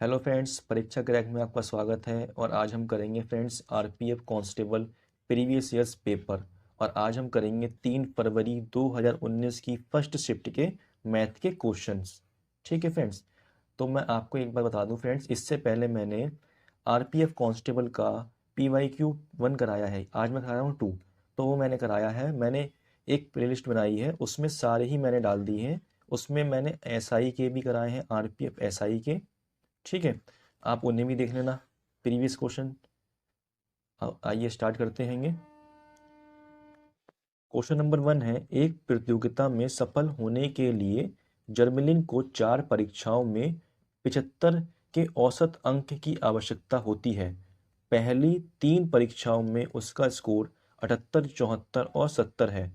Hello friends, परीक्षा crack में आपका स्वागत है। और आज हम करेंगे friends RPF constable previous years paper. और आज हम करेंगे 3 फरवरी 2019 की फर्स्ट शिफ्ट के मैथ के क्वेश्चंस। ठीक है फ्रेंड्स। तो मैं आपको एक बार बता दूं फ्रेंड्स, इससे पहले मैंने आरपीएफ कांस्टेबल का PYQ 1 कराया है। आज मैं करा रहा हूँ 2। तो वो मैंने कराया है। मैंने एक प्लेलिस्ट बनाई है, उसमें सारे ही मैंने डाल दिए हैं। उसमें मैंने एसआई के भी कराए हैं, आरपीएफ एसआई के। ठीक है, आप उन्हें भी देख लेना प्रीवियस क्वेश्चन। आइए स्टार्ट करते हैंगे। क्वेश्चन नंबर 1 है, एक प्रतियोगिता में सफल होने के लिए जर्मलिन को 4 परीक्षाओं में 75 के औसत अंक की आवश्यकता होती है। पहली 3 परीक्षाओं में उसका स्कोर 78, 74 और 70 है।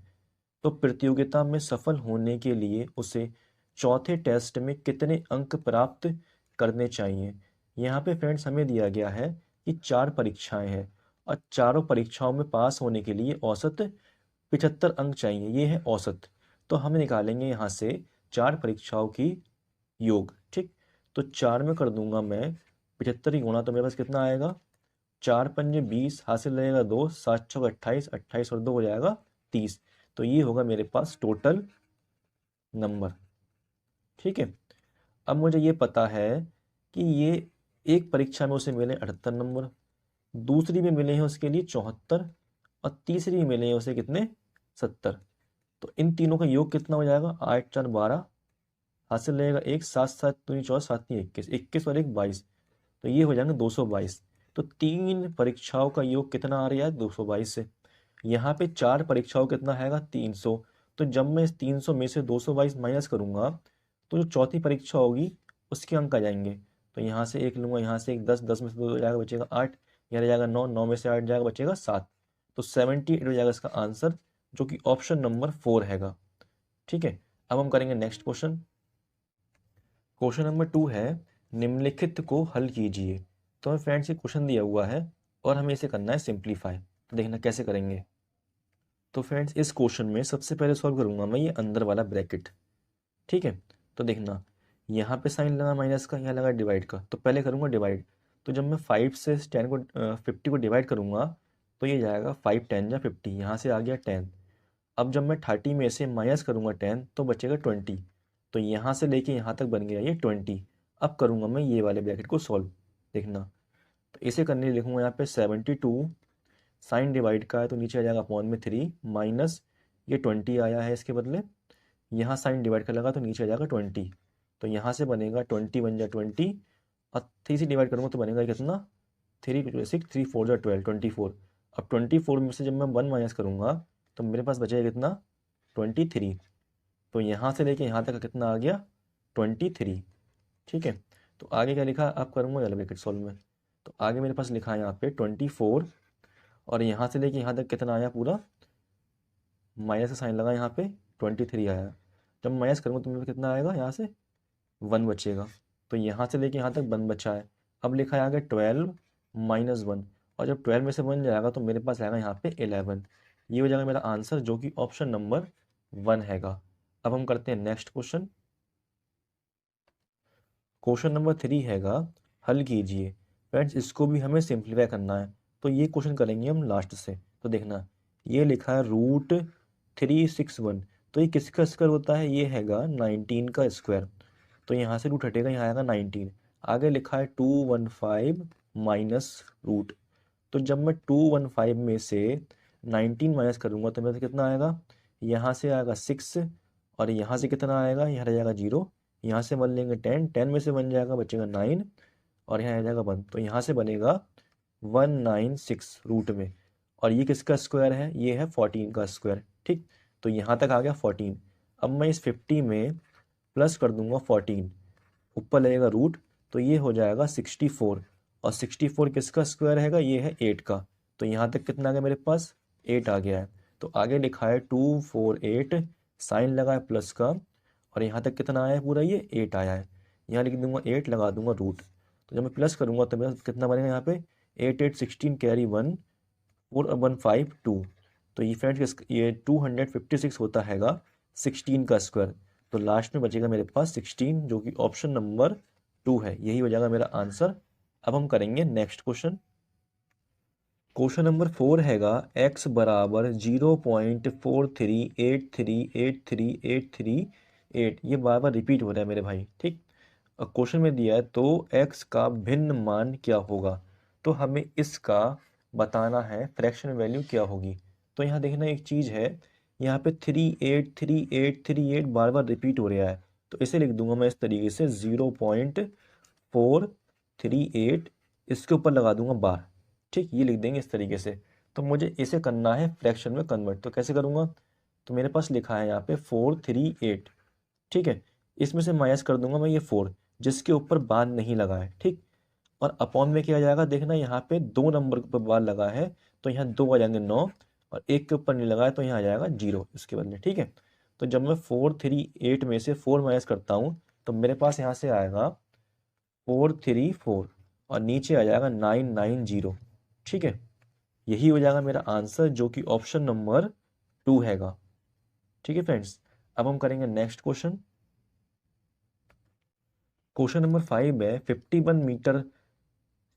तो प्रतियोगिता में सफल होने के लिए उसे चौथे टेस्ट में कितने अंक प्राप्त करने चाहिए। यहाँ पे फ्रेंड्स हमें दिया गया है कि 4 परीक्षाएं हैं और चारों परीक्षाओं में पास होने के लिए औसत 75 अंक चाहिए। ये है औसत। तो हम निकालेंगे यहाँ से 4 परीक्षाओं की योग। ठीक, तो 4 में कर दूंगा मैं 75 ही गुणा, तो मेरे पास कितना आएगा, 4 पंजे 20, हासिल रहेगा 2, 7 छः 28, 28 और 2 हो जाएगा 30। तो ये होगा मेरे पास टोटल नंबर। ठीक है, अब मुझे ये पता है कि ये एक परीक्षा में उसे मिले 78 नंबर, दूसरी में मिले हैं उसके लिए 74 और तीसरी में मिले हैं उसे कितने, 70। तो इन तीनों का योग कितना हो जाएगा, 8 4 12, हासिल रहेगा 1, 7 7 दूनी 14, 7 3 21, 21 और 1 22। तो ये हो जाएंगे 222। तो 3 परीक्षाओं का योग कितना आ रहा है, 222 से। यहाँ पे 4 परीक्षाओं कितना आएगा, 300। तो जब मैं इस 300 में से 222 माइनस करूंगा तो जो चौथी परीक्षा होगी उसके अंक आ जाएंगे। तो यहाँ से 1 लूंगा, यहाँ से 1, 10, 10 में से 2 हो जाएगा, बचेगा 8, यहाँ रह जाएगा 9, 9 में से 8 जाएगा, बचेगा 7। तो 78 हो जाएगा इसका आंसर, जो कि ऑप्शन नंबर 4 हैगा। ठीक है, अब हम करेंगे नेक्स्ट क्वेश्चन। क्वेश्चन नंबर 2 है, निम्नलिखित को हल कीजिए। तो हमें फ्रेंड्स ये क्वेश्चन दिया हुआ है और हमें इसे करना है सिंप्लीफाई। तो देखना कैसे करेंगे। तो फ्रेंड्स इस क्वेश्चन में सबसे पहले सॉल्व करूंगा मैं ये अंदर वाला ब्रैकेट। ठीक है, तो देखना यहाँ पे साइन लगा माइनस का, यहाँ लगा डिवाइड का। तो पहले करूंगा डिवाइड। तो जब मैं 5 से 10 को 50 को डिवाइड करूंगा तो ये जाएगा 5 10 या 50, यहाँ से आ गया 10। अब जब मैं 30 में से माइनस करूंगा 10 तो बचेगा 20। तो यहाँ से लेके यहाँ तक बन गया ये 20। अब करूंगा मैं ये वाले ब्रैकेट को सॉल्व। देखना, तो इसे करने लिए लिखूंगा यहाँ पे 72 साइन डिवाइड का है तो नीचे आ जाएगा अपॉन में 3 माइनस ये 20 आया है इसके बदले। यहाँ साइन डिवाइड कर लगा तो नीचे आ जाएगा 20। तो यहाँ से बनेगा 20 बन जाए 20 और 3 से डिवाइड करूँगा तो बनेगा कितना, 3 6 3 4 जा 12 24। अब 24 में से जब मैं 1 माइनस करूँगा तो मेरे पास बचेगा कितना, 23। तो यहाँ से लेके यहाँ तक कितना आ गया, 23। ठीक है, तो आगे क्या लिखा अब करूँगा वाला ब्रैकेट सॉल्व में। तो आगे मेरे पास लिखा है यहाँ पे 24 और यहाँ से लेके यहाँ तक कितना आया पूरा, माइनस का साइन लगा यहाँ पे 23 आया। जब माइनस करूँगा तो मेरे पास कितना आएगा, यहाँ से 1 बचेगा। तो यहाँ से लेके यहाँ तक 1 बचा है। अब लिखा है आगे 12 माइनस 1, और जब 12 में से 1 जाएगा तो मेरे पास आएगा यहाँ पे 11। ये हो जाएगा मेरा आंसर, जो कि ऑप्शन नंबर 1 हैगा। अब हम करते हैं नेक्स्ट क्वेश्चन। क्वेश्चन नंबर 3 हैगा, हल कीजिए। फ्रेंड्स इसको भी हमें सिंप्लीफाई करना है, तो ये क्वेश्चन करेंगे हम लास्ट से। तो देखना, ये लिखा है √361। तो ये किसका स्क्वायर होता है, ये हैगा 19 का स्क्वायर। तो यहाँ से रूट हटेगा, यहाँ आएगा 19। आगे लिखा है 215 माइनस रूट। तो जब मैं 215 में से 19 माइनस करूँगा तो मेरे से कितना आएगा, यहाँ से आएगा 6 और यहाँ से कितना आएगा, यहाँ रह जाएगा 0। यहाँ से बन लेंगे 10, 10 में से बन जाएगा बचेगा 9 और यहाँ आ जाएगा 1। तो यहाँ से बनेगा 196 रूट में। और ये किसका स्क्वायर है, ये है 14 का स्क्वायर। ठीक, तो यहाँ तक आ गया 14। अब मैं इस 50 में प्लस कर दूंगा 14, ऊपर लगेगा रूट, तो ये हो जाएगा 64। और 64 किसका स्क्वायर हैगा, ये है 8 का। तो यहाँ तक कितना आ गया मेरे पास, 8 आ गया है। तो आगे लिखा है 248 साइन लगा है प्लस का, और यहाँ तक कितना आया है पूरा, ये 8 आया है। यहाँ लिख दूंगा 8, लगा दूंगा रूट। तो जब मैं प्लस करूंगा तो मेरा कितना बनेगा यहाँ पे, 8 8 16 कैरी 1 4 और 1 5 2। तो ये फ्रेंड्स ये 256 होता हैगा 16 का स्क्वायर। तो लास्ट में बचेगा मेरे पास 16, जो कि ऑप्शन नंबर 2 है। यही हो जाएगा मेरा आंसर। अब हम करेंगे नेक्स्ट क्वेश्चन। क्वेश्चन नंबर 4 हैगा x बराबर 0.43838383 ये बार बार रिपीट हो रहा है मेरे भाई, ठीक। और क्वेश्चन में दिया है तो x का भिन्न मान क्या होगा, तो हमें इसका बताना है फ्रैक्शन वैल्यू क्या होगी। तो यहाँ देखना एक चीज़ है, यहाँ पे 383838 बार बार रिपीट हो रहा है, तो इसे लिख दूंगा मैं इस तरीके से 0.438, इसके ऊपर लगा दूंगा बार, ठीक, ये लिख देंगे इस तरीके से। तो मुझे इसे करना है फ्रैक्शन में कन्वर्ट, तो कैसे करूँगा, तो मेरे पास लिखा है यहाँ पे 438, ठीक है। इसमें से माइनस कर दूंगा मैं ये 4 जिसके ऊपर बार नहीं लगा है, ठीक। और अपॉन में क्या आ जाएगा, देखना यहाँ पे 2 नंबर के ऊपर बार लगा है तो यहाँ 2 आ जाएंगे 9, और 1 के ऊपर नहीं लगा है तो यहाँ आ जाएगा 0 इसके बदले, ठीक है। तो जब मैं 438 में से 4 माइनस करता हूँ तो मेरे पास यहाँ से आएगा 434 और नीचे आ जाएगा 990, ठीक है। यही हो जाएगा मेरा आंसर जो कि ऑप्शन नंबर 2 हैगा, ठीक है फ्रेंड्स। अब हम करेंगे नेक्स्ट क्वेश्चन। क्वेश्चन नंबर 5 है 51 मीटर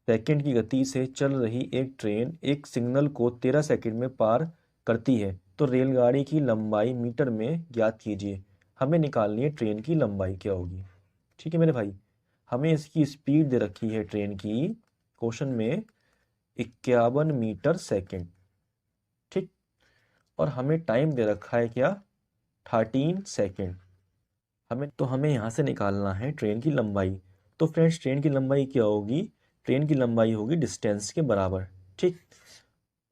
सेकंड की गति से चल रही एक ट्रेन एक सिग्नल को 13 सेकंड में पार करती है, तो रेलगाड़ी की लंबाई मीटर में ज्ञात कीजिए। हमें निकालनी है ट्रेन की लंबाई क्या होगी, ठीक है मेरे भाई। हमें इसकी स्पीड दे रखी है ट्रेन की क्वेश्चन में 51 मीटर सेकंड, ठीक। और हमें टाइम दे रखा है क्या, 13 सेकंड। हमें यहाँ से निकालना है ट्रेन की लंबाई। तो फ्रेंड्स ट्रेन की लंबाई क्या होगी, ट्रेन की लंबाई होगी डिस्टेंस के बराबर, ठीक।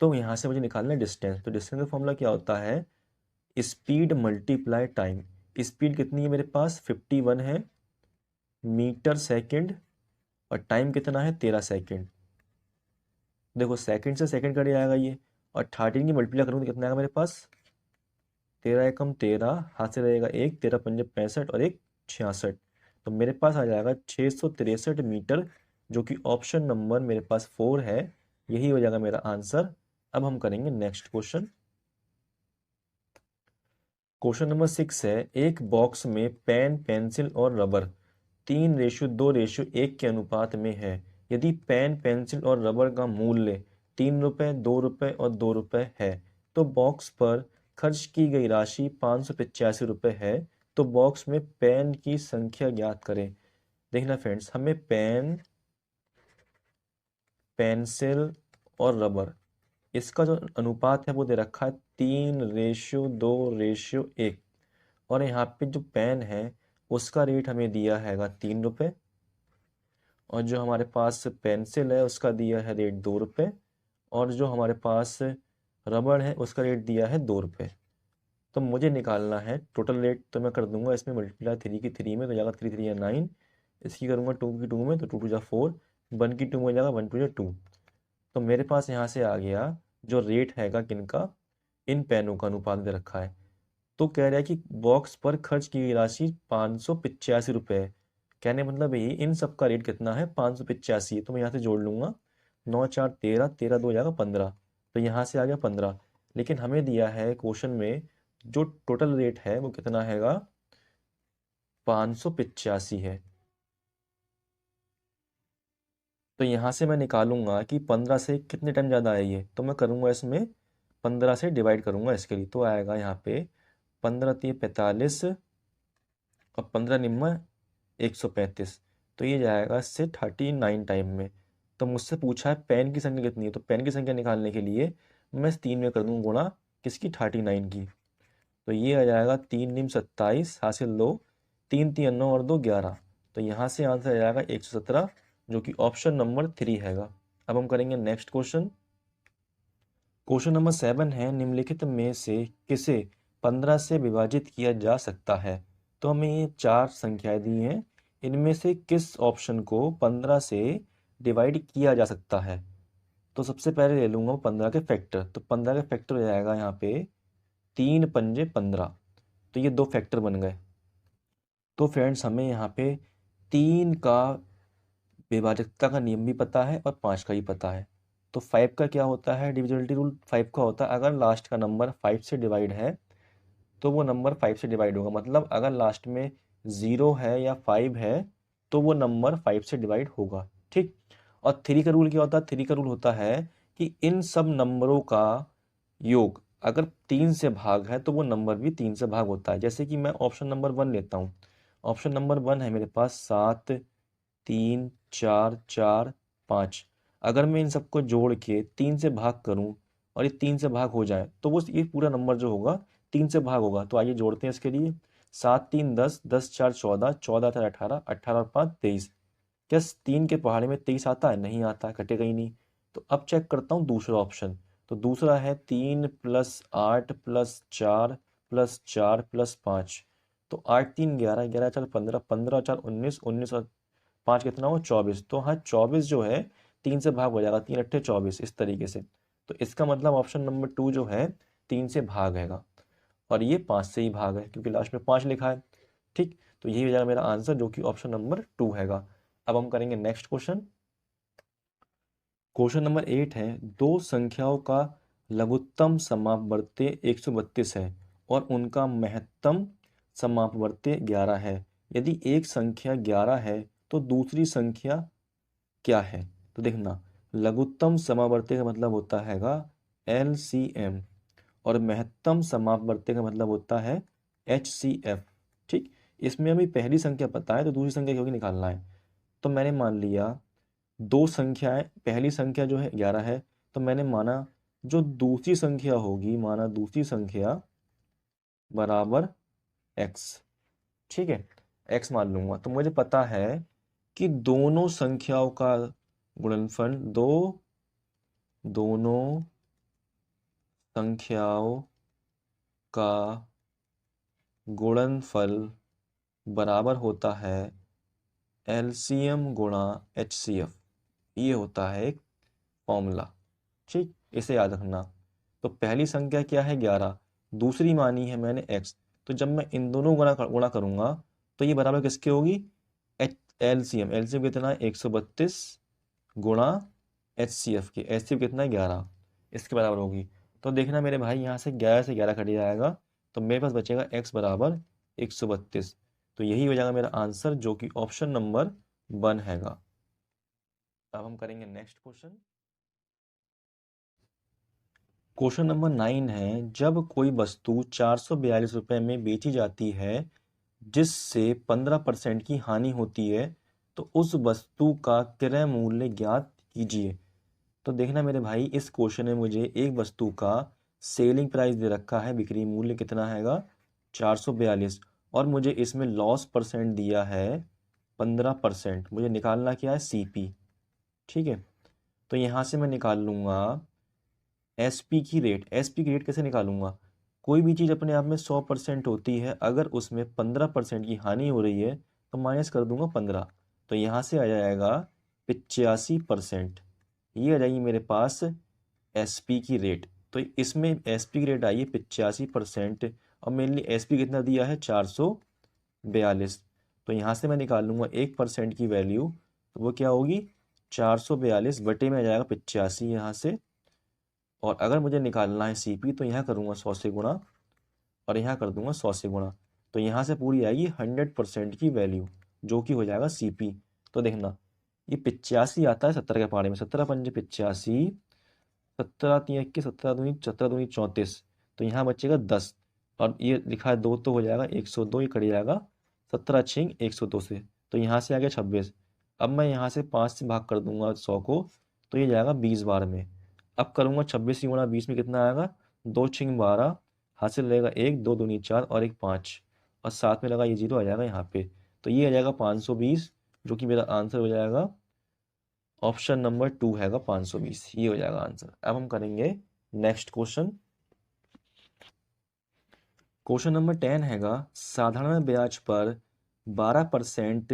तो यहाँ से मुझे निकालना है डिस्टेंस, तो डिस्टेंस का फॉर्मूला क्या होता है, स्पीड मल्टीप्लाई टाइम। स्पीड कितनी है मेरे पास 51 है मीटर सेकंड, और टाइम कितना है 13 सेकंड। देखो सेकंड से सेकंड कट जाएगा ये, और 13 की मल्टीप्लाई करूँगा तो कितना आएगा मेरे पास, 13 एकम 13, हाथ से रहेगा 1, 13 पंजे 65 और 1 66, तो मेरे पास आ जाएगा 663 मीटर, जो कि ऑप्शन नंबर मेरे पास 4 है। यही हो जाएगा मेरा आंसर। अब हम करेंगे नेक्स्ट क्वेश्चन। क्वेश्चन नंबर 6 है एक बॉक्स में पेन पेंसिल और रबर 3:2:1 के अनुपात में है। यदि पेन पेंसिल और रबर का मूल्य 3 रुपये, 2 रुपये और 2 रुपये है, तो बॉक्स पर खर्च की गई राशि 585 रुपये है। तो बॉक्स में पेन की संख्या ज्ञात करें। देखना फ्रेंड्स, हमें पेन पेंसिल और रबर इसका जो अनुपात है वो दे रखा है 3:2:1, और यहाँ पे जो पेन है उसका रेट हमें दिया हैगा 3 रुपये, और जो हमारे पास पेंसिल है उसका दिया है रेट 2 रुपये, और जो हमारे पास रबड़ है उसका रेट दिया है 2 रुपये। तो मुझे निकालना है टोटल रेट, तो मैं कर दूंगा इसमें मल्टीप्लाई 3 की 3 में तो जाएगा 3 3 या 9, इसकी करूँगा 2 की 2 में तो 2 2 जा 4, 1 की 2 में जाएगा 1 2 जा 2। तो मेरे पास यहाँ से आ गया जो रेट हैगा किनका, इन पेनों का अनुपात दे रखा है। तो कह रहा है कि बॉक्स पर खर्च की गई राशि 585 रुपये है। कहने मतलब यही इन सब का रेट कितना है 585, तो मैं यहाँ से जोड़ लूँगा 9 4 13, 13 2 हो जाएगा 15, तो यहाँ से आ गया 15। लेकिन हमें दिया है क्वेश्चन में जो टोटल रेट है वो कितना हैगा 585 है। तो यहाँ से मैं निकालूंगा कि 15 से कितने टाइम ज़्यादा है ये, तो मैं करूँगा इसमें 15 से डिवाइड करूँगा इसके लिए, तो आएगा यहाँ पे 15 3 45 और 15 निम्मा 135, तो ये जाएगा इससे 39 टाइम में। तो मुझसे पूछा है पेन की संख्या कितनी है, तो पेन की संख्या निकालने के लिए मैं इस 3 में कर दूँगा गुणा किसकी 39 की, तो ये आ जाएगा 3 निम 27 हासिल 2, 3 3 9 और 2 11, तो यहाँ से आंसर आ जाएगा 117, जो कि ऑप्शन नंबर 3 हैगा। अब हम करेंगे नेक्स्ट क्वेश्चन। क्वेश्चन नंबर 7 है निम्नलिखित में से किसे 15 से विभाजित किया जा सकता है। तो हमें ये 4 संख्याएं दी हैं, इनमें से किस ऑप्शन को 15 से डिवाइड किया जा सकता है। तो सबसे पहले ले लूँगा 15 के फैक्टर, तो 15 के फैक्टर हो जाएगा यहाँ पे 3 पंजे 15, तो ये 2 फैक्टर बन गए। तो फ्रेंड्स हमें यहाँ पे 3 का विभाजकता का नियम भी पता है और 5 का भी पता है। तो 5 का क्या होता है, डिविजिबिलिटी रूल 5 का होता है अगर लास्ट का नंबर 5 से डिवाइड है तो वो नंबर 5 से डिवाइड होगा, मतलब अगर लास्ट में 0 है या 5 है तो वो नंबर 5 से डिवाइड होगा। ठीक। और 3 का रूल क्या होता है? 3 का रूल होता है कि इन सब नंबरों का योग अगर 3 से भाग है तो वो नंबर भी 3 से भाग होता है। जैसे कि मैं ऑप्शन नंबर 1 लेता हूँ। ऑप्शन नंबर 1 है मेरे पास 7, 3, 4, 4, 5। अगर मैं इन सबको जोड़ के 3 से भाग करूं और ये 3 से भाग हो जाए तो वो ये पूरा नंबर जो होगा 3 से भाग होगा। तो आइए जोड़ते हैं इसके लिए। 7 3 10, 10 4 14, 14 4 18, 18 और 5 23। क्या 3 के पहाड़े में 23 आता है? नहीं आता, कटेगा ही नहीं। तो अब चेक करता हूँ दूसरा ऑप्शन। तो दूसरा है 3 + 8 + 4 + 4 + 5। तो 8 3 11, 11 4 15, 15 4 19, 19 और 5 कितना हो? 24। तो हाँ 24 जो है 3 से भाग हो जाएगा, 3 अट्ठे 24 इस तरीके से। तो इसका मतलब ऑप्शन नंबर 2 जो है 3 से भाग हैगा और ये 5 से ही भाग है क्योंकि लास्ट में 5 लिखा है। ठीक। तो यही हो जाएगा मेरा आंसर जो कि ऑप्शन नंबर 2 हैगा। अब हम करेंगे नेक्स्ट क्वेश्चन। क्वेश्चन नंबर 8 है, दो संख्याओं का लघुत्तम समापवर्ती 132 है और उनका महत्तम समापवर्ती 11 है। यदि एक संख्या 11 है तो दूसरी संख्या क्या है? तो देखना, लघुत्तम समापवर्ती का मतलब होता हैगा LCM और महत्तम समापवर्ती का मतलब होता है HCF। ठीक। इसमें अभी पहली संख्या पता है तो दूसरी संख्या क्योंकि निकालना है। तो मैंने मान लिया दो संख्याएं, पहली संख्या जो है 11 है, तो मैंने माना जो दूसरी संख्या होगी, माना दूसरी संख्या बराबर x। ठीक है, x मान लूंगा। तो मुझे पता है कि दोनों संख्याओं का गुणनफल, दोनों संख्याओं का गुणनफल बराबर होता है LCM गुणा HCF। ये होता है एक फॉर्मूला। ठीक, इसे याद रखना। तो पहली संख्या क्या है? 11। दूसरी मानी है मैंने x। तो जब मैं इन दोनों गुणा करूंगा तो ये बराबर किसके होगी? LCM। LCM कितना है? 132 गुणा HCF के। HCF कितना है? 11। इसके बराबर होगी। तो देखना मेरे भाई, यहाँ से 11 से 11 कट जाएगा तो मेरे पास बचेगा x बराबर 132। तो यही हो जाएगा मेरा आंसर जो कि ऑप्शन नंबर 1 हैगा। अब हम करेंगे नेक्स्ट क्वेश्चन। क्वेश्चन नंबर 9 है, जब कोई वस्तु 442 रुपये में बेची जाती है जिससे 15% की हानि होती है तो उस वस्तु का क्रय मूल्य ज्ञात कीजिए। तो देखना मेरे भाई, इस क्वेश्चन में मुझे एक वस्तु का सेलिंग प्राइस दे रखा है, बिक्री मूल्य कितना हैगा? 442। और मुझे इसमें लॉस परसेंट दिया है 15%। मुझे निकालना क्या है? CP। ठीक है, तो यहाँ से मैं निकाल लूँगा SP की रेट। SP की रेट कैसे निकालूंगा? कोई भी चीज़ अपने आप में 100% होती है, अगर उसमें 15% की हानि हो रही है तो माइनस कर दूंगा 15। तो यहाँ से आ जाएगा 85%। ये आ जाएगी मेरे पास SP की रेट। तो इसमें SP की रेट आई है 85% और मेनली SP कितना दिया है? 442। तो यहाँ से मैं निकाल लूंगा 1% की वैल्यू, तो वो क्या होगी? 442 बटे में आ जाएगा 85 यहाँ से। और अगर मुझे निकालना है CP तो यहाँ करूँगा 100 से गुणा और यहाँ कर दूंगा 100 से गुणा। तो यहाँ से पूरी आएगी 100% की वैल्यू जो कि हो जाएगा CP। तो देखना, ये 85 आता है 70 के पहाड़े में। 17 पंजे 85, 17 3 21, 17 दूनी 34। तो यहाँ बचेगा 10 और ये लिखा है 2 तो हो जाएगा 102, ये कट जाएगा 17 छिंग 102 से। तो यहाँ से आ गया 26। अब मैं यहाँ से 5 से भाग कर दूंगा 100 को, तो ये जाएगा 20 बार में। अब करूँगा 26 की गुणा 20 में कितना आएगा? 2 छिंग 12, हासिल रहेगा 1, 2 दूनी 4 और 1 5 और साथ में लगा ये 0 आ जाएगा यहाँ पे। तो ये आ जाएगा 520 जो कि मेरा आंसर हो जाएगा ऑप्शन नंबर 2 हैगा 520। ये हो जाएगा आंसर। अब हम करेंगे नेक्स्ट क्वेश्चन। क्वेश्चन नंबर 10 हैगा, साधारण ब्याज पर 12%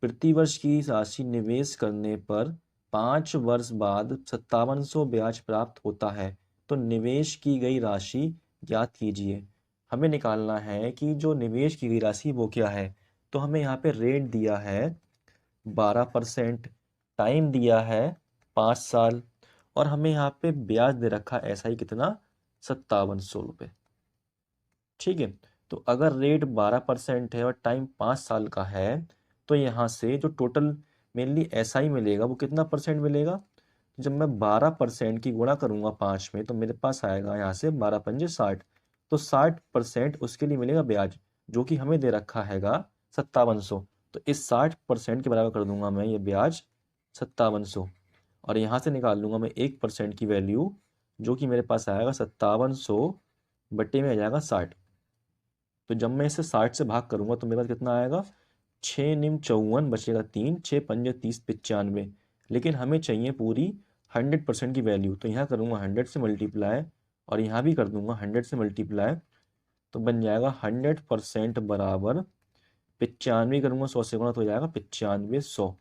प्रतिवर्ष की राशि निवेश करने पर 5 वर्ष बाद 5700 ब्याज प्राप्त होता है। तो निवेश की गई राशि ज्ञात कीजिए। हमें निकालना है कि जो निवेश की गई राशि वो क्या है। तो हमें यहाँ पे रेट दिया है 12%, टाइम दिया है 5 साल और हमें यहाँ पे ब्याज दे रखा है ऐसा ही कितना? 5700 रुपये। ठीक है, तो अगर रेट 12% है और टाइम 5 साल का है तो यहाँ से जो टोटल मेनली SI मिलेगा वो कितना परसेंट मिलेगा, जब मैं 12% की गुणा करूंगा 5 में तो मेरे पास आएगा यहाँ से 12 पंजे 60। तो 60% उसके लिए मिलेगा ब्याज, जो कि हमें दे रखा हैगा 5700। तो इस 60% के बराबर कर दूंगा मैं ये ब्याज 5700, और यहाँ से निकाल लूंगा मैं 1% की वैल्यू, जो कि मेरे पास आएगा 5700 बटे में आ जाएगा 60। तो जब मैं इसे 60 से भाग करूंगा तो मेरे पास कितना आएगा, 6 निम 54 बचेगा 3, 6 पंजे 30 95। लेकिन हमें चाहिए पूरी 100% की वैल्यू, तो यहाँ करूँगा 100 से मल्टीप्लाई, और यहाँ भी कर दूंगा 100 से मल्टीप्लाई। तो बन जाएगा 100% बराबर 95 करूँगा 100 से गुणा तो हो जाएगा 9500,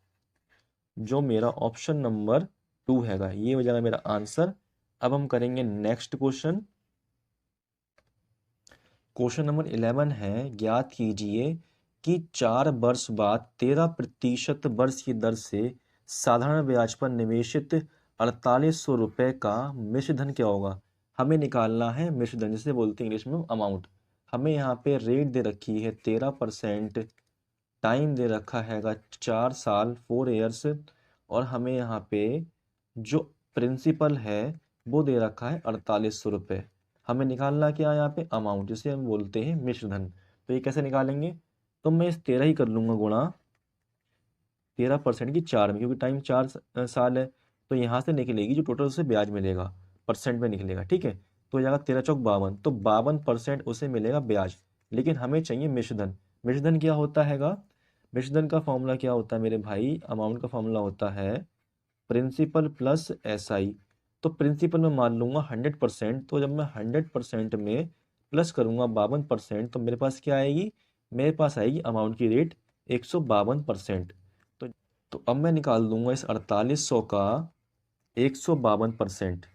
जो मेरा ऑप्शन नंबर 2 हैगा। ये हो जाएगा मेरा आंसर। अब हम करेंगे नेक्स्ट क्वेश्चन। क्वेश्चन नंबर 11 है, ज्ञात कीजिए कि 4 वर्ष बाद 13% वर्ष की दर से साधारण ब्याज पर निवेशित 4800 रुपये का मिश्र धन क्या होगा। हमें निकालना है मिश्र धन, जिसे बोलते हैं इंग्लिश में अमाउंट। हमें यहाँ पे रेट दे रखी है 13%, टाइम दे रखा हैगा 4 साल 4 ईयर्स, और हमें यहाँ पे जो प्रिंसिपल है वो दे रखा है 4800 रुपये। हमें निकालना क्या है यहाँ पे, अमाउंट, जिसे हम बोलते हैं मिश्र धन। तो ये कैसे निकालेंगे, तो मैं इस 13 ही कर लूंगा गुणा 13% की 4 में, क्योंकि टाइम 4 साल है। तो यहाँ से निकलेगी जो टोटल उसे ब्याज मिलेगा परसेंट में निकलेगा, ठीक है। तो हो जाएगा 13 चौक 52, तो 52% उसे मिलेगा ब्याज। लेकिन हमें चाहिए मिश्र धन। मिश्र धन क्या होता हैगा, मिश्र धन का फॉर्मूला क्या होता है मेरे भाई, अमाउंट का फॉर्मूला होता है प्रिंसिपल प्लस SI। तो प्रिंसिपल में मान लूंगा 100%, तो जब मैं 100% में प्लस करूंगा 52%, तो मेरे पास क्या आएगी, मेरे पास आएगी अमाउंट की रेट 152%। तो अब मैं निकाल दूंगा इस 4800 का 152%।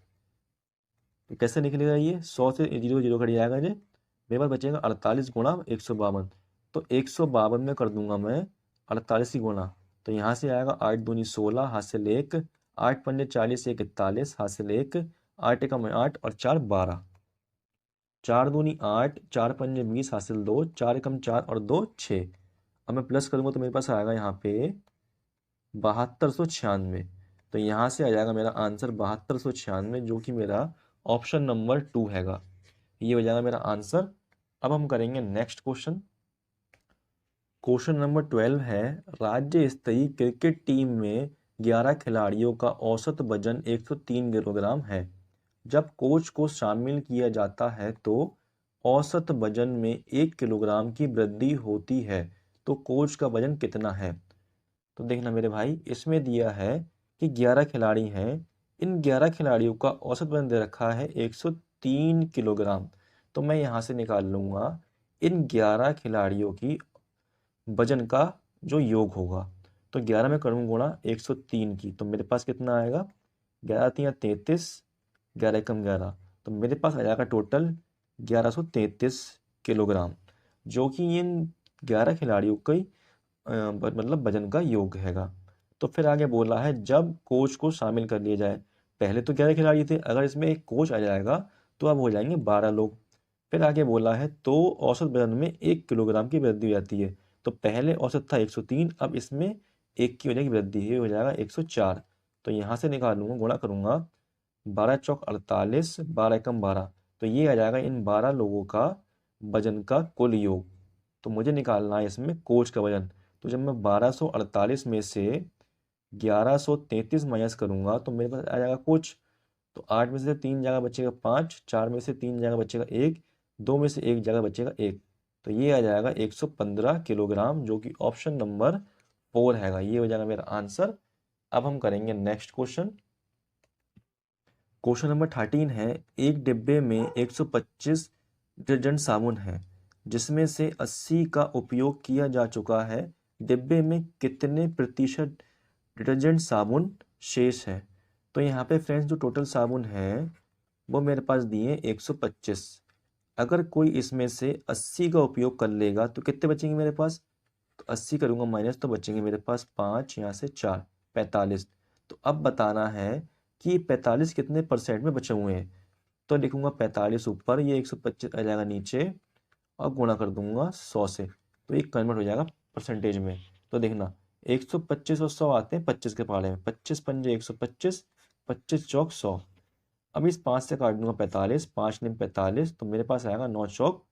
तो कैसे निकलेगा ये, 100 से 0 0 कट जाएगा जी, मेरे पास बचेगा 48 गुणा 152। तो 152 में कर दूंगा मैं 48 की गुणा, तो यहाँ से आएगा 8 दूनी 16, हासिल 1, 8 पंजे 40 1 41, हासिल 1, 8 एकम 8 और 4 12, 4 दूनी 8, 4 पंजे 20, हासिल 2, 4 एकम 4 और 2 6। अब मैं प्लस करूंगा तो मेरे पास आएगा यहाँ पे 7296। तो यहाँ से आ जाएगा मेरा आंसर 7296, जो कि मेरा ऑप्शन नंबर 2 हैगा। ये हो जाएगा मेरा आंसर। अब हम करेंगे नेक्स्ट क्वेश्चन। क्वेश्चन नंबर 12 है, राज्य स्तरीय क्रिकेट टीम में 11 खिलाड़ियों का औसत वजन 103 किलोग्राम है। जब कोच को शामिल किया जाता है तो औसत वजन में 1 किलोग्राम की वृद्धि होती है, तो कोच का वजन कितना है। तो देखना मेरे भाई, इसमें दिया है कि 11 खिलाड़ी हैं, इन 11 खिलाड़ियों का औसत वजन दे रखा है 103 किलोग्राम। तो मैं यहाँ से निकाल लूँगा इन 11 खिलाड़ियों की वजन का जो योग होगा। तो 11 में करूँगा गुणा 103 की, तो मेरे पास कितना आएगा, 11 तिया 33, 11 कम 11, तो मेरे पास आ जाएगा टोटल 1133 किलोग्राम, जो कि इन 11 खिलाड़ियों का मतलब वजन का योग हैगा। तो फिर आगे बोला है जब कोच को शामिल कर लिया जाए, पहले तो 11 खिलाड़ी थे, अगर इसमें एक कोच आ जाएगा तो अब हो जाएंगे 12 लोग। फिर आगे बोला है तो औसत वजन में 1 किलोग्राम की वृद्धि हो जाती है। तो पहले औसत था 103, अब इसमें 1 की हो जाएगी वृद्धि, ये हो जाएगा 104। तो यहाँ से निकालूंगा, गुणा करूंगा 12 चौक 48, 12 एकम 12, तो ये आ जाएगा इन 12 लोगों का वजन का कुल योग। तो मुझे निकालना है इसमें कोच का वजन। तो जब मैं 1248 में से 1133 माइनस करूंगा तो मेरे पास आ जाएगा कोच। तो 8 में से 3 जगह बचेगा 5, 4 में से 3 जगह बचेगा 1, 2 में से 1 जगह बचेगा 1, तो ये आ जाएगा 115 किलोग्राम, जो कि ऑप्शन नंबर 4 हैगा। ये हो जाएगा मेरा आंसर। अब हम करेंगे नेक्स्ट क्वेश्चन। क्वेश्चन नंबर 13 है, एक डिब्बे में 125 डिटर्जेंट साबुन है, जिसमें से 80 का उपयोग किया जा चुका है। डिब्बे में कितने प्रतिशत डिटर्जेंट साबुन शेष है। तो यहाँ पे फ्रेंड्स जो टोटल साबुन है वो मेरे पास दिए 125। अगर कोई इसमें से 80 का उपयोग कर लेगा तो कितने बचेंगे मेरे पास, तो 80 करूँगा माइनस, तो बचेंगे मेरे पास 5, यहाँ से 4, 45। तो अब बताना है कि 45 कितने परसेंट में बचे हुए हैं। तो लिखूंगा 45 ऊपर, ये 125 आ जाएगा नीचे, और गुणा कर दूंगा 100 से, तो ये कन्वर्ट हो जाएगा परसेंटेज में। तो देखना 125 और 100 आते हैं 25 के पहाड़े में, 25 पंजे 125, 25 चौक 100। अब इस 5 से काट दूंगा 45, 5 निम 45, तो मेरे पास आएगा 9 चौक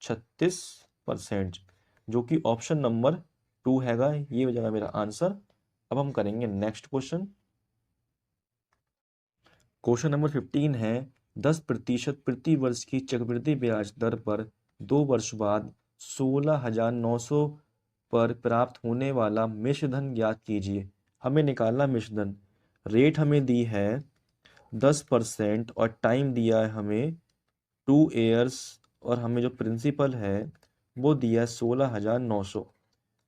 36%, जो कि ऑप्शन नंबर 2 हैगा। ये हो जाएगा मेरा आंसर। अब हम करेंगे नेक्स्ट क्वेश्चन। क्वेश्चन नंबर 15 है 10% प्रति वर्ष की चक्रवृद्धि ब्याज दर पर 2 वर्ष बाद 16,900 पर प्राप्त होने वाला मिश्रधन ज्ञात कीजिए। हमें निकालना मिश्रधन। रेट हमें दी है 10% और टाइम दिया है हमें 2 ईयर्स, और हमें जो प्रिंसिपल है वो दिया है 16,900।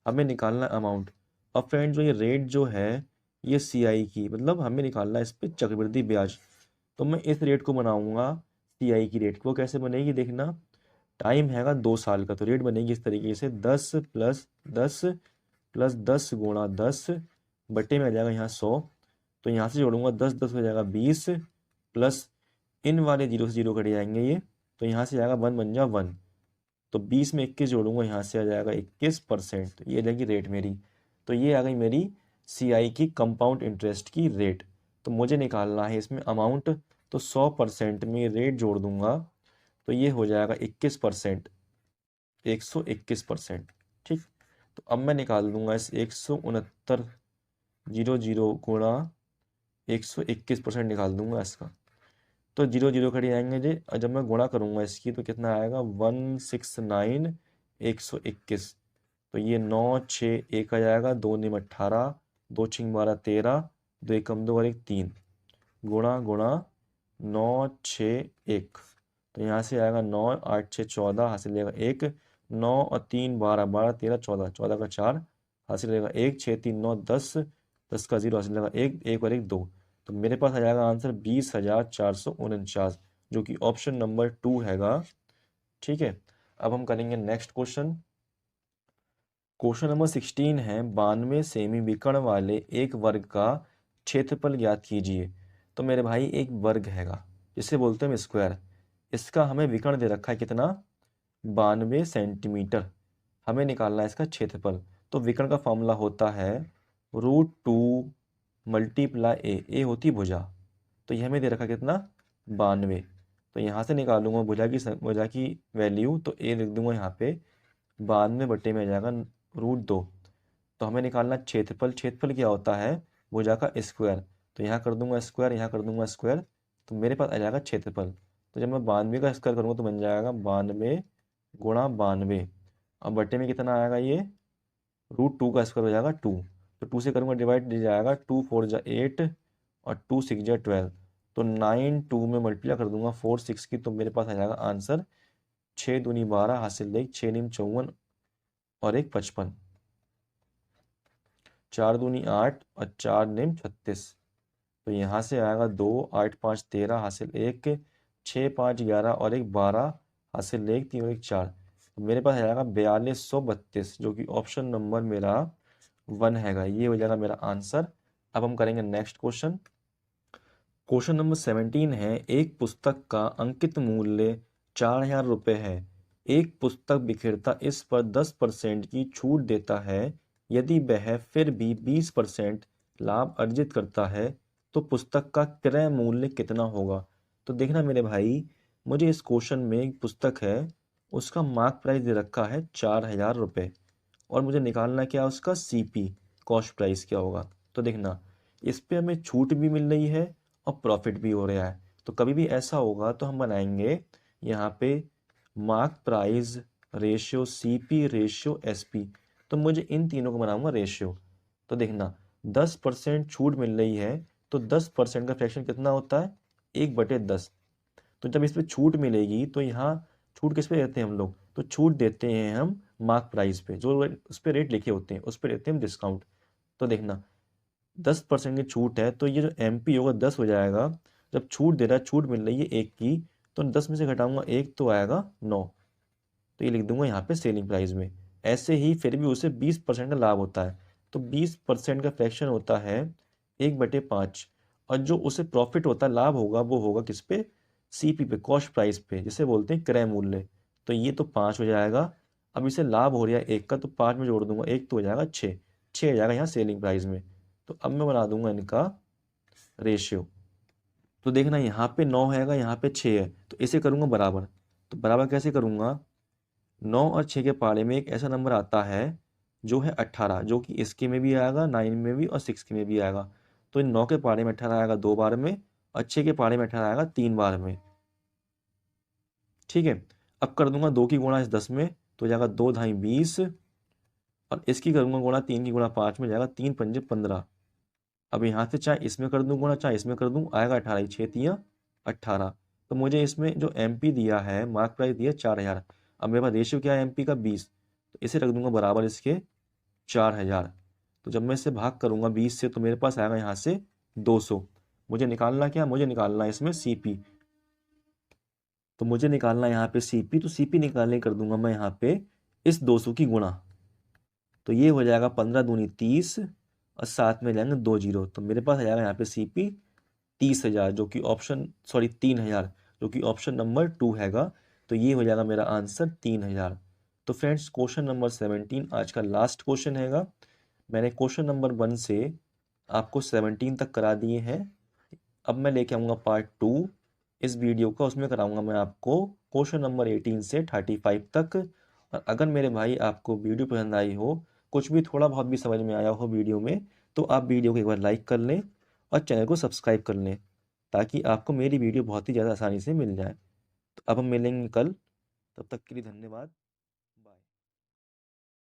हमें निकालना अमाउंट। और फ्रेंड जो ये रेट जो है ये CI की, मतलब हमें निकालना है इस पे चक्रवृद्धि ब्याज। तो मैं इस रेट को बनाऊंगा CI की रेट। वो कैसे बनेगी देखना। टाइम हैगा 2 साल का, तो रेट बनेगी इस तरीके से 10 प्लस 10 प्लस 10 गुणा 10 बटे में आ जाएगा यहाँ 100। तो यहाँ से जोड़ूंगा 10 10 हो जाएगा 20 प्लस इन वाले जीरो से जीरो कट जाएंगे ये, तो यहाँ से जाएगा 1 बन जा 1। तो 20 में 21 जोड़ूंगा, यहाँ से आ जाएगा 21%। तो ये रहेगी रेट मेरी। तो ये आ गई मेरी CI की कंपाउंड इंटरेस्ट की रेट। तो मुझे निकालना है इसमें अमाउंट, तो 100% में रेट जोड़ दूंगा, तो ये हो जाएगा 21%, 121%। ठीक। तो अब मैं निकाल दूंगा इस 169,000 गुणा 121% निकाल दूंगा इसका। तो जीरो जीरो कट जाएंगे जी, और जब मैं गुणा करूंगा इसकी तो कितना आएगा 169,121। तो ये 9 6 1 आ जाएगा, 2 निम 18, 2 छिंग 12 13, 2 एकम 2 और 1 3, गुणा गुणा 9 6 1। तो यहाँ से आएगा 9 8 6 14, हासिल लेगा 1, 9 और 3 12, 12 13 14, 14 का 4, हासिल लेगा 1, 6 3 9 10, 10 का 0, हासिल लेगा 1, 1 और 1 2। तो मेरे पास आ जाएगा आंसर 20,449, जो कि ऑप्शन नंबर 2 हैगा। ठीक है। अब हम करेंगे नेक्स्ट क्वेश्चन। क्वेश्चन नंबर 16 है 92 सेमी विकर्ण वाले एक वर्ग का क्षेत्रफल ज्ञात कीजिए। तो मेरे भाई एक वर्ग हैगा जिसे बोलते हैं स्क्वायर। इसका हमें विकर्ण दे रखा है कितना 92 सेंटीमीटर। हमें निकालना है इसका क्षेत्रफल। तो विकर्ण का फॉर्मूला होता है √2 मल्टीप्लाई ए होती भुजा। तो ये हमें दे रखा कितना 92। तो यहाँ से निकालूंगा भुजा की वैल्यू, तो ए लिख दूंगा यहाँ पे 92 बटे में आ जाएगा √2। तो हमें निकालना क्षेत्रफल। क्षेत्रफल क्या होता है भुजा का स्क्वायर। तो यहाँ कर दूंगा स्क्वायर, यहाँ कर दूंगा स्क्वायर, तो मेरे पास आ जाएगा क्षेत्रफल। तो जब मैं 92 का स्क्वायर करूँगा तो बन जाएगा 92 गुणा 92। अब बटे में कितना आएगा ये √2 का स्क्वायर हो जाएगा 2। तो 2 से करूँगा डिवाइड, दे जाएगा 2 4 जा 8 और 2 6 जा 12। तो 9 2 में मल्टीप्लाई कर दूंगा 4 6 की, तो मेरे पास आ जाएगा आंसर 6 दूनी 12, हासिल देख 6 निम 54 और 1 55, 4 दूनी 8 और 4 निम 36। तो यहाँ से आएगा 2 8 5 13, हासिल 1 6 5 11 और 1 12, हासिल 1 3 और 1 4। तो मेरे पास आ जाएगा 4232, जो कि ऑप्शन नंबर मेरा 1 हैगा। ये हो जाएगा मेरा आंसर। अब हम करेंगे नेक्स्ट क्वेश्चन। क्वेश्चन नंबर 17 है एक पुस्तक का अंकित मूल्य 4,000 रुपये है। एक पुस्तक विक्रेता इस पर 10% की छूट देता है। यदि वह फिर भी 20% लाभ अर्जित करता है तो पुस्तक का क्रय मूल्य कितना होगा। तो देखना मेरे भाई, मुझे इस क्वेश्चन में एक पुस्तक है, उसका मार्क प्राइस दे रखा है 4,000 रुपये, और मुझे निकालना क्या उसका CP कॉस्ट प्राइस क्या होगा। तो देखना इस पे हमें छूट भी मिल रही है और प्रॉफिट भी हो रहा है। तो कभी भी ऐसा होगा तो हम बनाएंगे यहाँ पे mark price ratio CP ratio SP। तो मुझे इन तीनों को बनाऊंगा रेशियो। तो देखना 10% छूट मिल रही है, तो 10% का फ्रैक्शन कितना होता है 1/10। तो जब इस पे छूट मिलेगी तो यहाँ छूट किस पे देते हैं हम लोग, तो छूट देते हैं हम मार्क प्राइस पे, जो उस पर रेट लिखे होते हैं उस पर देते हैं हम डिस्काउंट। तो देखना 10% की छूट है, तो ये जो MP होगा 10 हो जाएगा। जब छूट दे रहा है, छूट मिल रही है 1 की, तो 10 में से घटाऊंगा 1 तो आएगा 9। तो ये लिख दूंगा यहाँ पे सेलिंग प्राइस में। ऐसे ही फिर भी उसे 20% का लाभ होता है, तो 20% का फ्रैक्शन होता है 1/5। और जो उसे प्रॉफिट होता है, लाभ होगा, वो होगा किस पे CP पे कॉस्ट प्राइस पे, जिसे बोलते हैं क्रय मूल्य। तो ये तो 5 हो जाएगा। अब इसे लाभ हो रहा है 1 का, तो 5 में जोड़ दूंगा 1 तो हो जाएगा 6, 6 हो जाएगा यहाँ सेलिंग प्राइस में। तो अब मैं बना दूंगा इनका रेशियो। तो देखना यहाँ पे 9 हैगा, यहाँ पे 6 है, तो इसे करूँगा बराबर। तो बराबर कैसे करूँगा, 9 और 6 के पारे में एक ऐसा नंबर आता है जो है 18, जो कि इसके में भी आएगा, 9 में भी और 6 के में भी आएगा। तो इन 9 के पारे में 18 आएगा 2 बार में, और 6 के पारे में 18 आएगा 3 बार में। ठीक है, अब कर दूंगा 2 की गुणा इस 10 में, तो हो जाएगा 2 ढाई 20, और इसकी करूंगा गुणा 3 की गुणा 5 में, जाएगा 3 पंजे 15। अब यहाँ से चाहे इसमें कर दूं गुणा, चाहे इसमें कर दूं, आएगा 18, 6 तिया 18। तो मुझे इसमें जो एमपी दिया है, मार्क प्राइस दिया 4000। अब मेरे पास रेशियो क्या है एमपी का 20, तो इसे रख दूंगा बराबर इसके 4000। तो जब मैं इसे भाग करूंगा 20 से, तो मेरे पास आएगा यहाँ से 200। मुझे निकालना क्या, मुझे निकालना है इसमें सीपी। तो मुझे निकालना है यहाँ पे सीपी, तो सीपी निकालने कर दूंगा मैं यहाँ पे इस 200 की गुणा। तो ये हो जाएगा 15 दूनी 30, और साथ में जाएंगे 2 जीरो, तो मेरे पास आ जाएगा यहाँ पे सीपी 30,000, जो कि ऑप्शन सॉरी 3000, जो कि ऑप्शन नंबर 2 हैगा। तो ये हो जाएगा मेरा आंसर 3000। तो फ्रेंड्स क्वेश्चन नंबर 17 आज का लास्ट क्वेश्चन हैगा। मैंने क्वेश्चन नंबर 1 से आपको 17 तक करा दिए हैं। अब मैं लेके आऊँगा पार्ट 2 इस वीडियो का, उसमें कराऊंगा मैं आपको क्वेश्चन नंबर 18 से 35 तक। और अगर मेरे भाई आपको वीडियो पसंद आई हो, कुछ भी थोड़ा बहुत भी समझ में आया हो वीडियो में, तो आप वीडियो को एक बार लाइक कर लें और चैनल को सब्सक्राइब कर लें, ताकि आपको मेरी वीडियो बहुत ही ज़्यादा आसानी से मिल जाए। तो अब हम मिलेंगे कल, तब तक के लिए धन्यवाद।